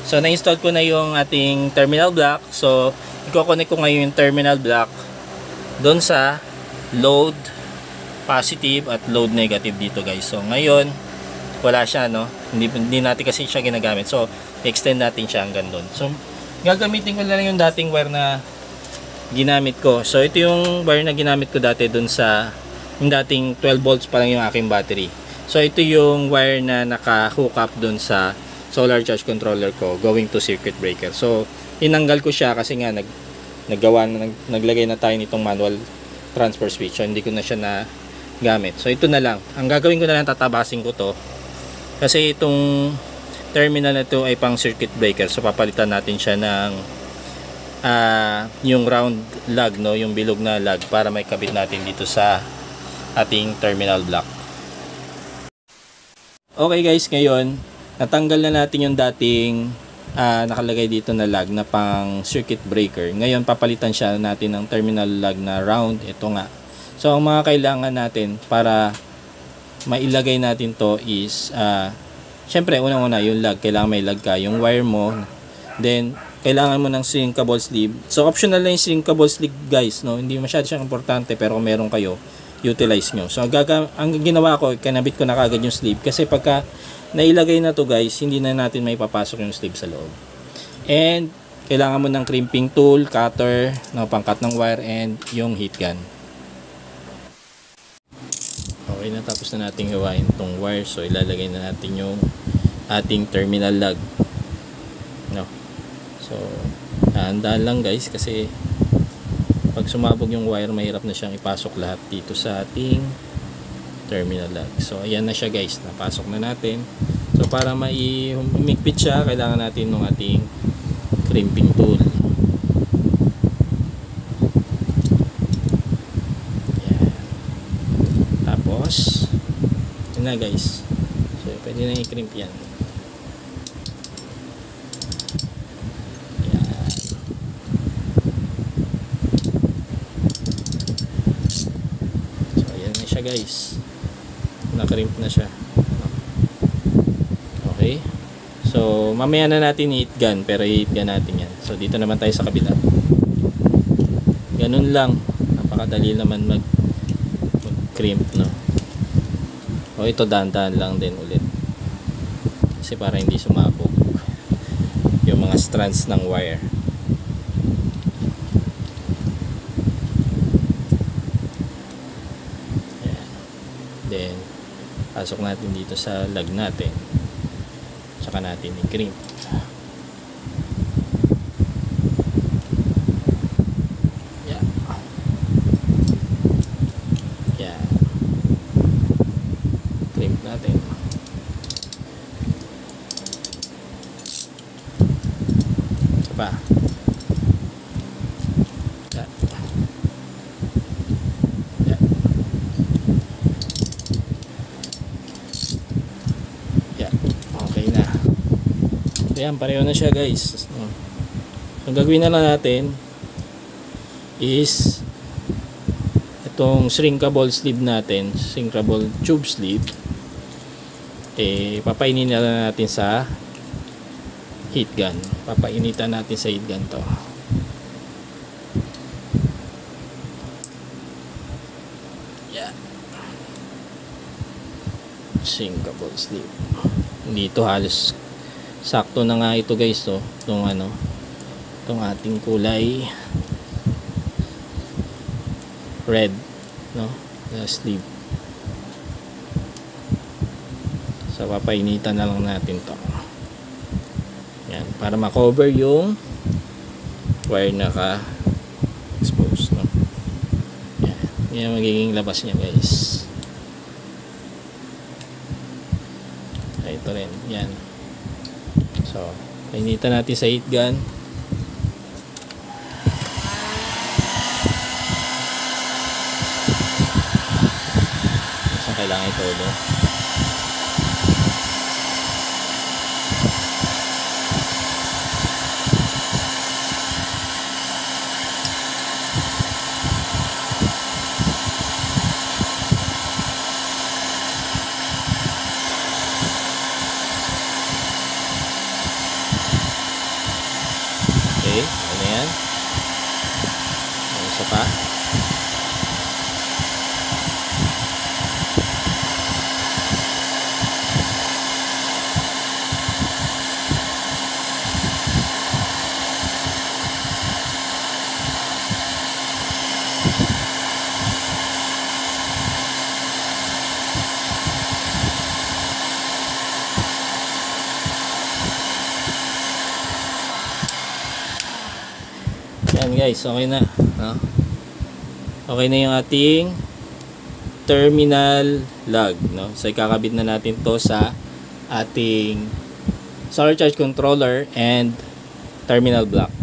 So na-install ko na yung ating terminal block. So i-connect ko ngayon yung terminal block doon sa load positive at load negative dito guys. So ngayon wala siya, no? Hindi natin kasi siya ginagamit. So extend natin siya hanggang doon. So gagamitin ko lang yung dating wire na ginamit ko. So ito yung wire na ginamit ko dati doon sa yung dating 12 volts pa lang yung aking battery. So ito yung wire na naka-hook up doon sa solar charge controller ko going to circuit breaker. So inanggal ko siya kasi nga naglagay na tayo nitong manual transfer switch. So hindi ko na siya na gamit. So ito na lang. Ang gagawin ko na lang, tatabasin ko to. Kasi itong terminal na to ay pang circuit breaker. So papalitan natin siya ng yung round lug, no, yung bilog na lug para may kabit natin dito sa ating terminal block. Okay guys, ngayon natanggal na natin yung dating nakalagay dito na lug na pang circuit breaker. Ngayon papalitan siya natin ng terminal lug na round. Ito nga. So ang mga kailangan natin para mailagay natin to is syempre unang-una yung lug. Kailangan may lug ka, yung wire mo. Then kailangan mo ng sinkable sleeve. So optional lang yung sinkable sleeve guys, no? Hindi masyado siyang importante, pero kung meron kayo, utilize nyo. So ang ginawa ko, kinabit ko na kagad yung sleeve kasi pagka nailagay na to guys, hindi na natin may papasok yung sleeve sa loob. And kailangan mo ng crimping tool, cutter, no, pang-cut ng wire, and yung heat gun. Okay na, tapos na natin gawain tong wire. So ilalagay na natin yung ating terminal lug, no. So handaan lang guys kasi pag sumabog yung wire, mahirap na siyang ipasok lahat dito sa ating terminal lug. So ayan na siya guys, napasok na natin. So para maimikpit siya, kailangan natin ng ating crimping tool. Ayan. Tapos yun na guys. So pwede na i-crimp yan. Ayan. So ayan na siya guys, na-crimp na siya. Okay, so mamaya na natin i-heat gun, pero i-heat gun natin yan. So dito naman tayo sa kabila. Ganun lang, napakadali naman mag-crimp, no. O ito, dahan-dahan lang din ulit kasi para hindi sumabog yung mga strands ng wire. Ayan. Then pasok natin dito sa lug natin, saka natin i-crimp. Yeah. Yeah. Crimp natin. Isa pa. Yeah. Yeah. Yeah. Okay na. Ayan, pareho na siya guys. Ang gagawin na lang natin is itong shrinkable sleeve natin, shrinkable tube sleeve, papainin na lang natin sa heat gun. Papainitan natin sa heat gun to. Yeah. Shrinkable sleeve. Dito halos sakto na nga ito guys, to itong itong ating kulay red, no, na sleeve. So papainitan na lang natin to. Yan, para ma-cover yung wire na ka-expose, no. Yan, yan magiging labas niya guys. Ay, ito rin, yan. So, painitan natin sa heat gun. Saan kailangan ito ulit? Ayan. Isa pa. Yan guys, okay na, no? Okay na yung ating terminal lug, no? So ikakabit na natin to sa ating solar charge controller and terminal block.